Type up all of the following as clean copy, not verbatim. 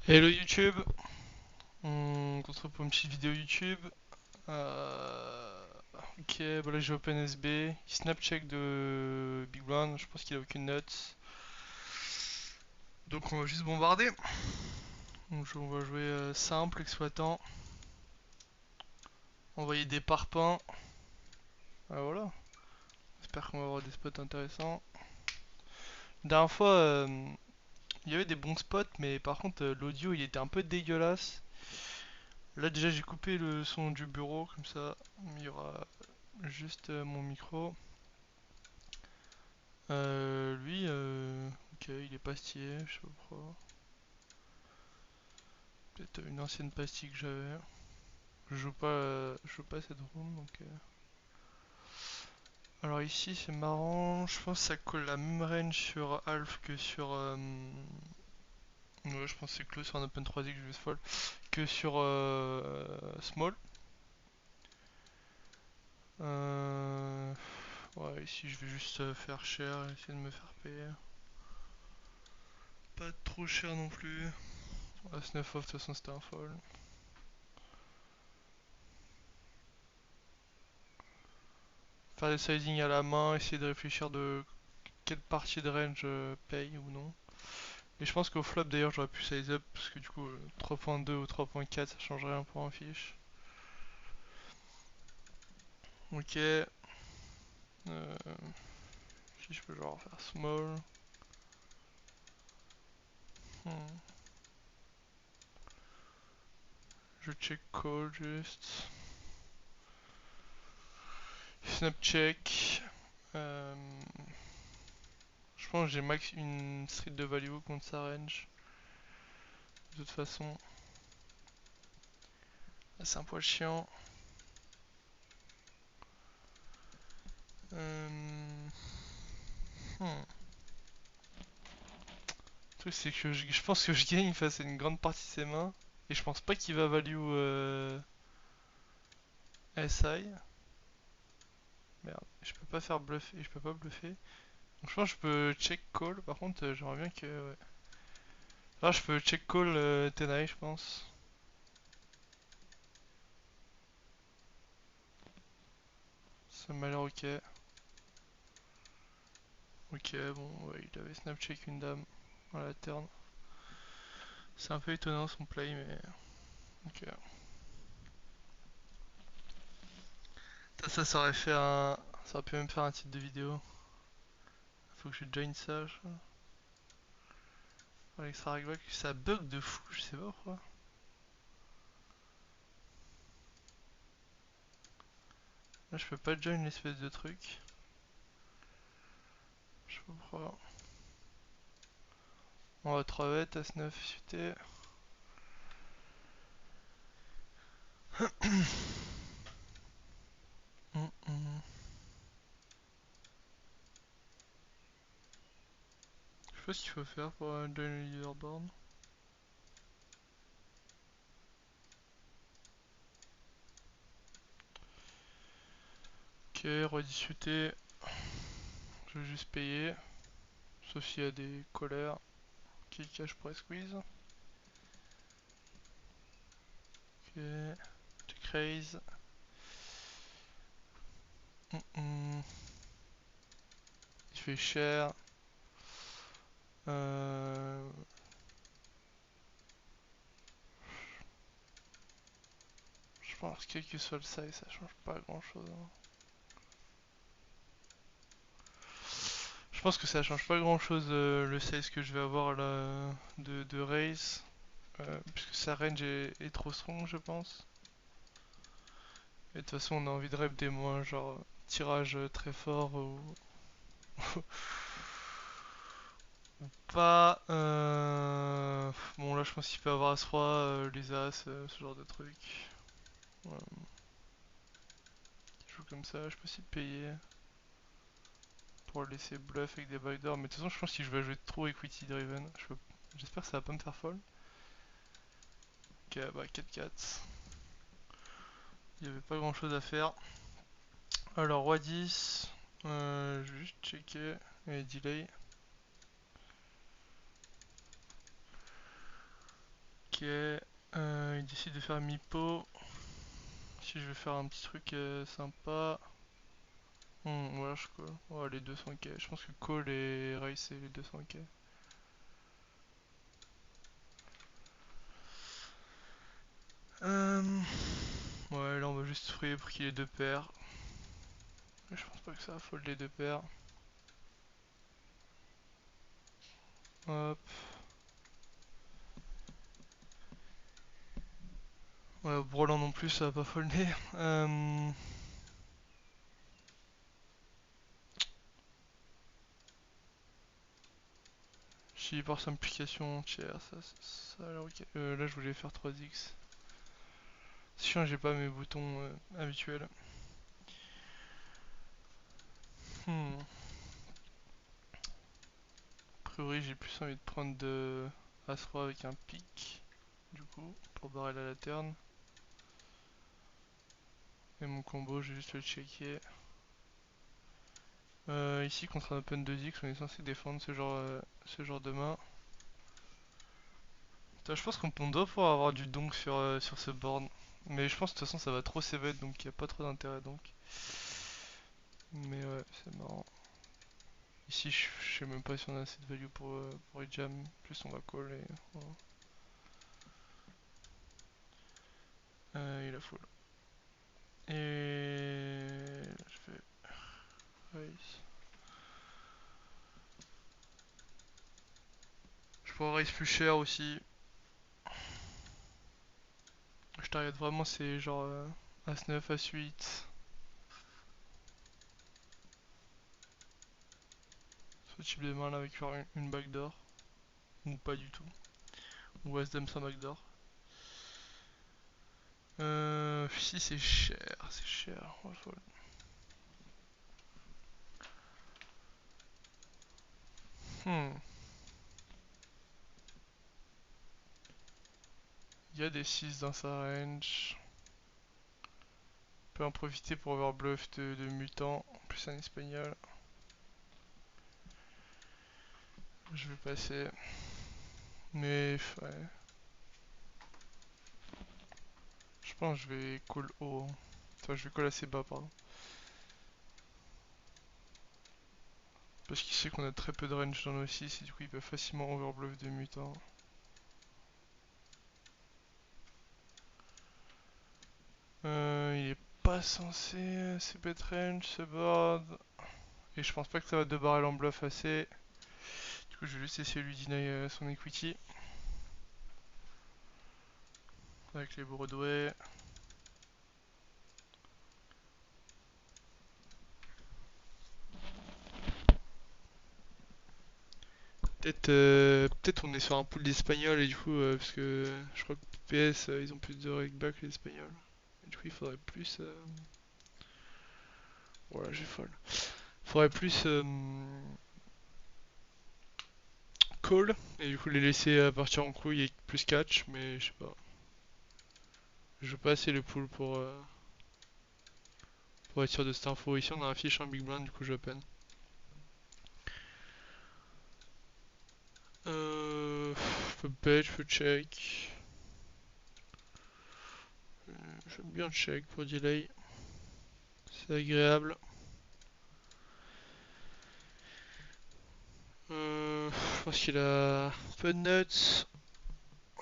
Hello YouTube, on se retrouve pour une petite vidéo YouTube. Euh, Ok, bah là j'ai OpenSB, Snapcheck de Big Blind, je pense qu'il a aucune note. Donc on va juste bombarder. On va jouer simple, exploitant, envoyer des parpaings. Ah voilà, j'espère qu'on va avoir des spots intéressants. La dernière fois, il y avait des bons spots, mais par contre l'audio il était un peu dégueulasse. Là déjà j'ai coupé le son du bureau, comme ça il y aura juste mon micro. Lui, ok, il est pastillé, je sais pas pourquoi. Peut-être une ancienne pastille que j'avais. Je joue pas à cette room, donc. Alors ici, c'est marrant. Je pense que ça colle la même range sur Alf que sur. Ouais, je pense que c'est close sur un Open 3D que je vais fold que sur Small. Euh, Ouais, ici, je vais juste faire cher, essayer de me faire payer. Pas trop cher non plus. As 9 off, de toute façon, c'était un fold. Faire des sizing à la main, essayer de réfléchir de quelle partie de range paye ou non. Et je pense qu'au flop d'ailleurs j'aurais pu size up parce que du coup 3.2 ou 3.4 ça change rien pour un fiche. Ok. Si je peux genre faire small. Hmm. Je check call juste. Snap check. Euh, je pense que j'ai max une street de value contre sa range. De toute façon. Ah, c'est un poil chiant. Euh, hmm. Le truc c'est que je pense que je gagne face à une grande partie de ses mains. Et je pense pas qu'il va value SI. Merde, je peux pas faire bluff et je peux pas bluffer. Donc je pense que je peux check call. Par contre, j'aimerais bien que. Ouais. Là, je peux check call Tenai, je pense. Ça m'a l'air ok. Ok, bon, ouais, il avait snap check une dame à la turn. C'est un peu étonnant son play, mais. Ok. Ça aurait fait un. Ça aurait pu même faire un titre de vidéo. Faut que je join ça. Alexa Ragback, ça bug de fou, je sais pas pourquoi. Là, je peux pas join l'espèce de truc. Je sais pas pourquoi. On va 3 bêtes, As-9 suité. Hum, hum. Je sais pas ce qu'il faut faire pour join le leaderboard. Ok, rediscuter. Je vais juste payer. Sauf s'il y a des colères qui cachent pour squeeze. Ok, check raise. Il fait cher. Euh... Je pense que quel que soit le size, ça change pas grand chose. Je pense que ça change pas grand chose le size que je vais avoir là de raise. Puisque sa range est trop strong, je pense. Et de toute façon, on a envie de rep des moins, genre tirage très fort pas. Bon, là, je pense qu'il peut avoir As-Roi, les As, ce genre de truc. Ouais. Il joue comme ça, je peux aussi payer pour le laisser bluff avec des backdoors. Mais de toute façon, je pense qu'il va jouer trop equity driven. J'espère que ça va pas me faire fold. Ok, bah 4-4. Il n'y avait pas grand chose à faire. Alors, Roi 10. Je vais juste checker et delay. Il décide de faire mi-pot. Si je vais faire un petit truc sympa. Voilà, je call. Oh, les 200k. Je pense que call et raise c'est les 200k. Ouais, là on va juste frayer pour qu'il ait deux paires. Je pense pas que ça va fold les deux paires. Hop. Ouais, Brelan non plus, ça va pas folder. Si par simplification tiers, ça a l'air ok. Là je voulais faire 3x. C'est chiant, j'ai pas mes boutons habituels. Hmm. A priori, j'ai plus envie de prendre de As-Roi avec un pic, du coup, pour barrer la lanterne. Et mon combo, je vais juste le checker. Ici, contre un open 2x, on est censé défendre ce genre de main. Putain, je pense qu'on doit pouvoir avoir du donk sur ce board. Mais je pense de toute façon ça va trop s'évêter donc il n'y a pas trop d'intérêt donc. Mais ouais, c'est marrant. Ici, je sais même pas si on a assez de value pour jam. Plus on va call et voilà. Il a full. Et je vais raise. Je pourrais raise plus cher aussi. Je target vraiment c'est genre As-9, As-8. Ce type de main là avec genre une backdoor. Ou pas du tout. Ou As-Dame sans backdoor. Si c'est cher, c'est cher. On va fold. Hmm. Il y a des 6 dans sa range. On peut en profiter pour overbluff de mutant, plus un espagnol. Je vais passer. Mais ouais. Je pense que je vais call haut. Enfin, je vais call assez bas, pardon. Parce qu'il sait qu'on a très peu de range dans nos 6 et du coup il peut facilement overbluff de mutant. Il est pas censé c'est bet range ce board. Et je pense pas que ça va deux barrels en bluff assez. Du coup je vais juste essayer de lui deny son equity. Avec les Broadway. Peut-être on est sur un pool d'Espagnols et du coup parce que je crois que PS ils ont plus de reg back les Espagnols. Et du coup il faudrait plus voilà j'ai fold. Il faudrait plus call et du coup les laisser partir en couille et plus catch mais je sais pas. Je veux pas assez le pool pour être sûr de cette info. Ici on a un fiche en big blind du coup je peine. Je peux bet, je peux check. J'aime bien check pour delay. C'est agréable. Je pense qu'il a un peu de nuts.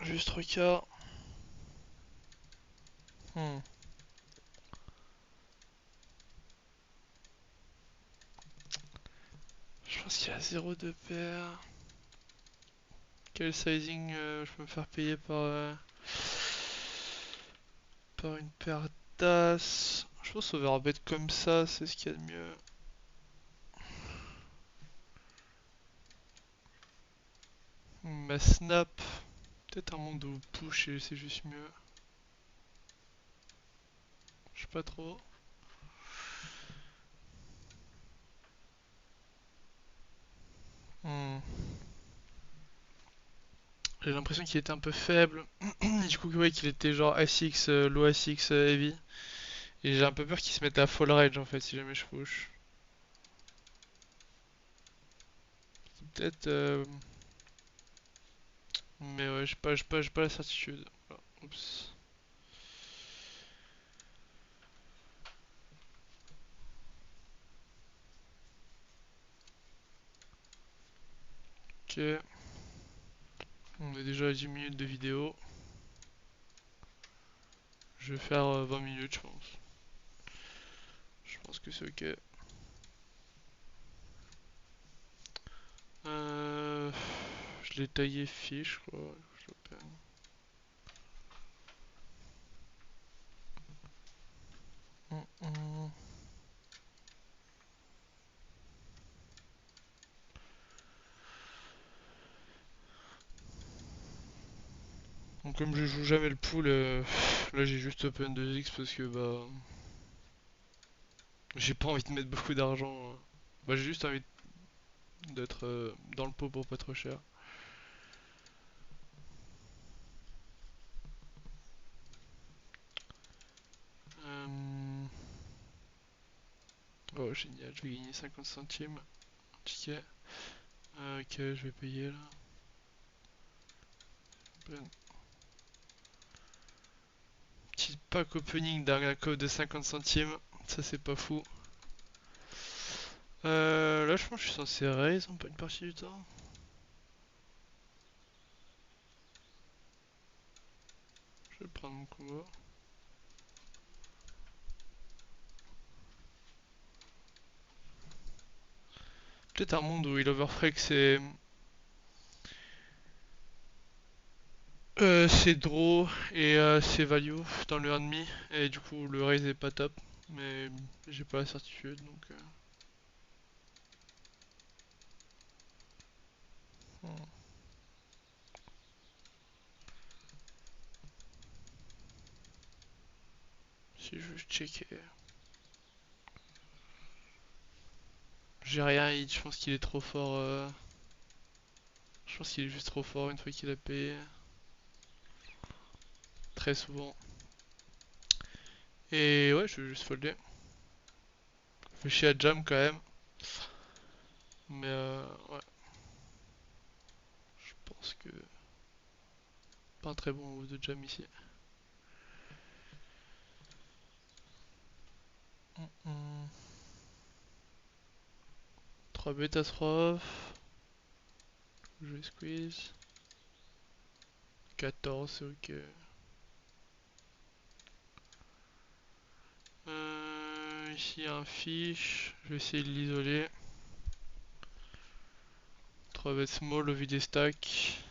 Juste 3K. Je pense qu'il a 0 de paire. Quel sizing je peux me faire payer par une paire d'as. Je pense overbet comme ça, c'est ce qu'il y a de mieux. Ma snap. Peut-être un monde où push et c'est juste mieux. Je sais pas trop. Hmm. J'ai l'impression qu'il était un peu faible. Et du coup, ouais, qu'il était genre ASX, low ASX heavy. Et j'ai un peu peur qu'il se mette à full rage en fait si jamais je push. Peut-être Mais ouais, j'ai pas la certitude. Voilà. Oups. Ok. On est déjà à 10 minutes de vidéo. Je vais faire 20 minutes, je pense. Je pense que c'est ok. Euh, je l'ai taillé fiche, je crois. Je l'opère. Hum, hum. Donc comme je joue jamais le pool, là j'ai juste open 2x parce que bah j'ai pas envie de mettre beaucoup d'argent. Bah j'ai juste envie d'être dans le pot pour pas trop cher. Euh, Oh génial, je vais gagner 50 centimes. Ticket. Ok, je vais payer là. Ben, petit pack opening d'un code de 50 centimes. Ça c'est pas fou. Là je pense que je suis censé raise en pas une partie du temps. Je vais prendre mon combo. Peut-être un monde où il overflex c'est draw et c'est value dans le ennemi et du coup le raise est pas top mais j'ai pas la certitude donc hmm. Si je veux checker, j'ai rien hit, je pense qu'il est trop fort, je pense qu'il est juste trop fort une fois qu'il a payé très souvent et ouais je vais juste folder, fait chier à jam quand même mais ouais je pense que pas un très bon move de jam ici. 3 bêta 3 off, je vais squeeze 14 c'est ok. Ici un fiche, je vais essayer de l'isoler. 3 bêtes small au vide des stacks.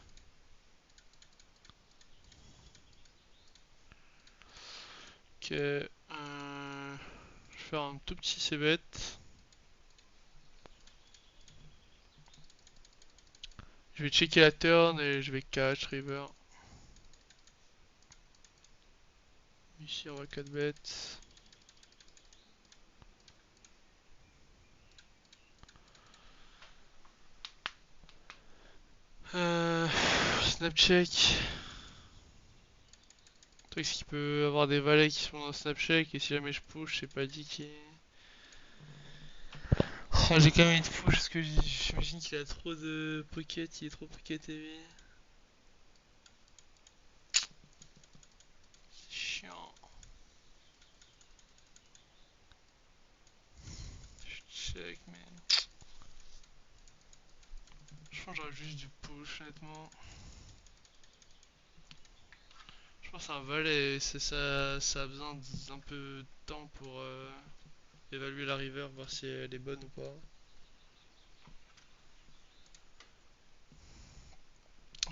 Ok, je vais faire un tout petit c-bet. Je vais checker la turn et je vais catch river. Ici on va 4 bêtes. Snap check. Le truc c'est qu'il peut avoir des valets qui sont dans snap check et si jamais je push, c'est pas dit qu'il. Oh, j'ai quand même envie de push parce que j'imagine qu'il a trop de pocket, il est trop pocket heavy. C'est chiant. Je check mais. Je pense que j'aurais juste du push honnêtement. Je pense qu'un valet, ça a besoin d'un peu de temps pour évaluer la river, voir si elle est bonne ou pas.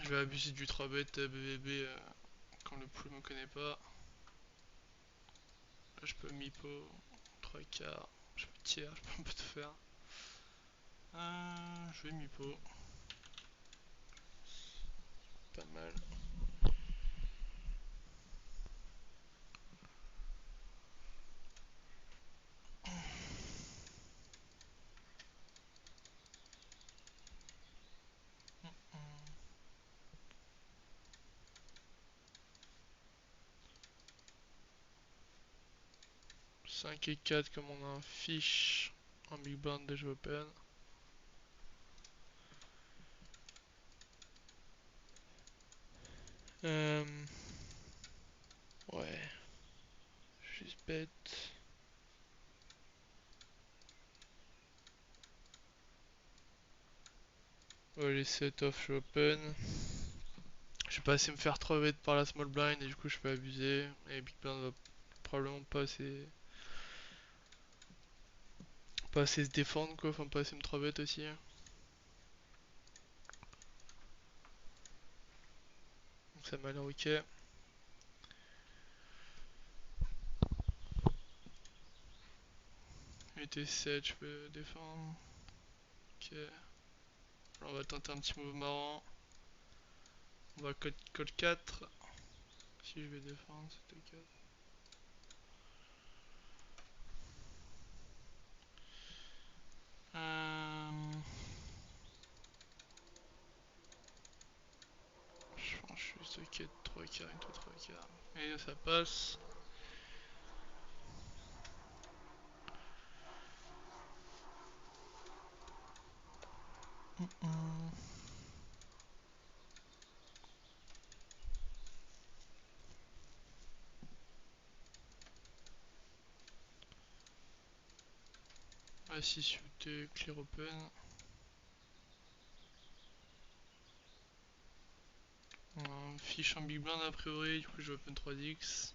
Je vais abuser du 3-bet BVB quand le pool me connaît pas. Là, je peux mi-pot, 3 quarts, je peux tiers, je peux un peu tout faire. Je vais mi-pot, pas mal. 5 et 4 comme on a un fiche en big blind déjà open. Euh, ouais, juste bête. Ouais, les set off, je suis open. Je vais pas assez me faire 3 bêtes par la small blind et du coup je peux abuser. Et big blind va probablement pas assez se défendre quoi, enfin pas assez me 3 bêtes aussi. Donc ça m'a l'air ok. Et T7, je peux défendre. Ok. Alors on va tenter un petit move marrant. On va code 4. Si je vais défendre, c'était 4. Je pense juste ok 3 quarts into 3 quarts. Et ça passe. Assis suité, clear open. Fiche en big blind a priori, du coup je vais open 3x.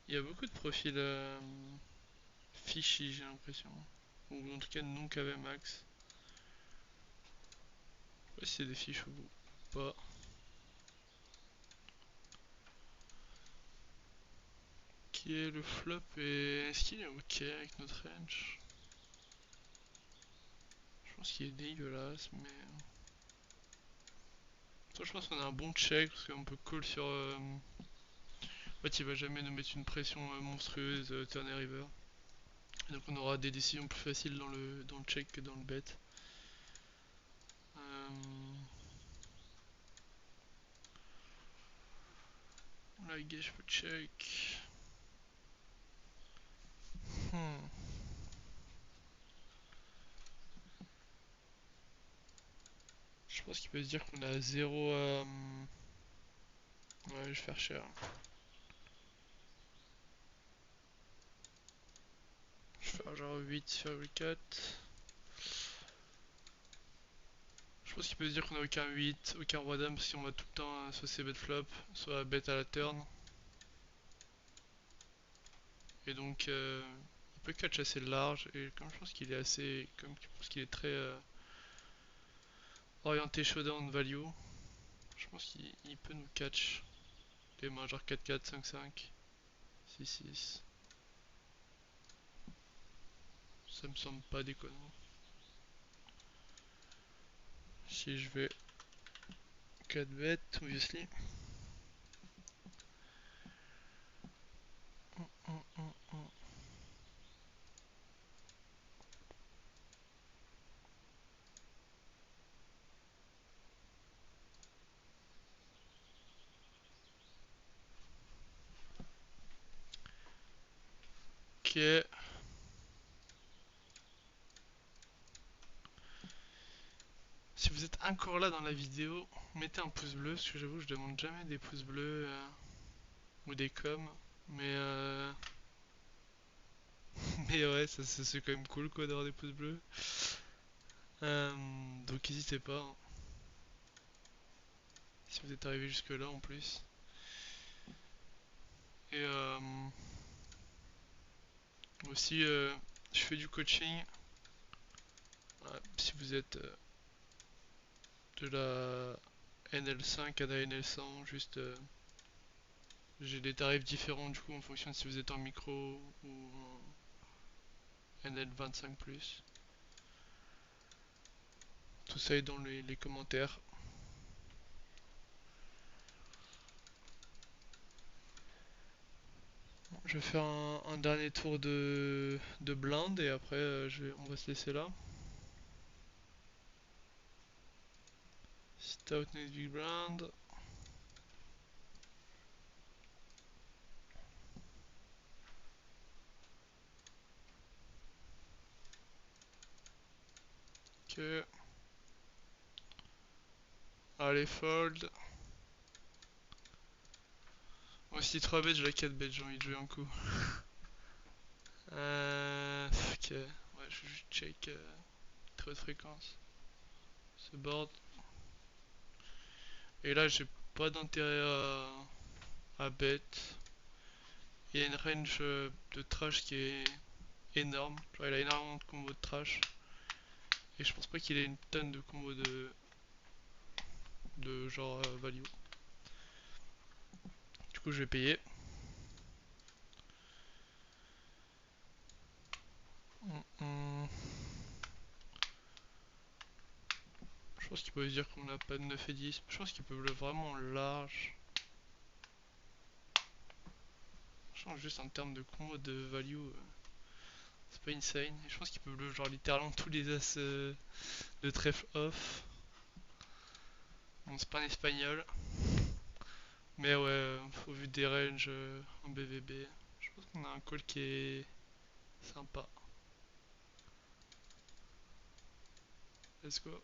Il y a beaucoup de profils fishy j'ai l'impression. Ou en tout cas non KV max. Je sais pas si c'est des fiches ou pas. Qui est le flop et est-ce qu'il est ok avec notre range? Je pense qu'il est dégueulasse mais... Toi, je pense qu'on a un bon check parce qu'on peut call sur... En fait il va jamais nous mettre une pression monstrueuse turn et river. Et donc on aura des décisions plus faciles dans le check que dans le bet. Là, gage, je peux check. Hmm. Je pense qu'il peut se dire qu'on a 0 à... Ouais, je vais faire cher. Je vais faire genre 8,4. Je pense qu'il peut se dire qu'on a aucun 8, aucun roi dame parce qu'on va tout le temps soit c'est bet flop, soit bet à la turn. Et donc il peut catch assez large et comme je pense qu'il est assez... Comme je pense qu'il est très orienté showdown value, je pense qu'il peut nous catch des mains genre 4-4, 5-5, 6-6. Ça me semble pas déconnant. Si je vais 4 bêtes, obviously. Ok. Si vous êtes encore là dans la vidéo, mettez un pouce bleu, parce que j'avoue je demande jamais des pouces bleus ou des coms. Mais mais ouais, ça c'est quand même cool quoi d'avoir des pouces bleus. Donc n'hésitez pas, hein, si vous êtes arrivé jusque là en plus. Et aussi je fais du coaching. Voilà, si vous êtes de la NL5 à la NL100, juste j'ai des tarifs différents du coup en fonction de si vous êtes en micro ou en NL25+. Tout ça est dans les commentaires. Je vais faire un dernier tour de blind et après on va se laisser là. Stout next big blind. Ok. Allez, fold. Bon, si 3 bêtes, j'ai la 4 bêtes, j'ai envie de jouer un coup. Ok. Ouais, je vais juste check très haute fréquence. Ce board. Et là, j'ai pas d'intérêt à bet. Il y a une range de trash qui est énorme. Genre, il a énormément de combos de trash. Et je pense pas qu'il ait une tonne de combos de genre value. Du coup, je vais payer. Je pense qu'il peut se dire qu'on n'a pas de 9 et 10. Je pense qu'il peut le vraiment large. Je pense juste en termes de combo de value, c'est pas insane. Et je pense qu'il peut le genre littéralement tous les as de trèfle off. Bon, c'est pas un espagnol. Mais ouais, au vu des ranges en BVB, je pense qu'on a un call qui est sympa. Let's go.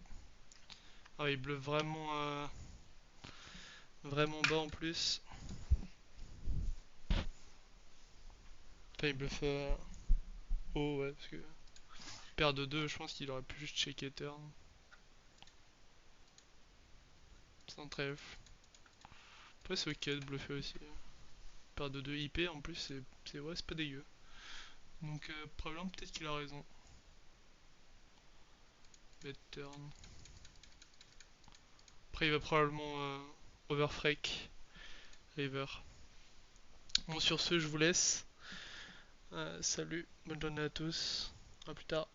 Ah, il bluffe vraiment bas en plus. Enfin, il bluffe haut, ouais, parce que paire de 2, je pense qu'il aurait pu juste checker turn. Sans trèfle. Après, c'est ok de bluffer aussi. Paire de 2 IP en plus, ouais, c'est pas dégueu. Donc, probablement, peut-être qu'il a raison. Bet turn. Après, il va probablement overfrake river. Bon, sur ce, je vous laisse. Salut, bonne journée à tous. À plus tard.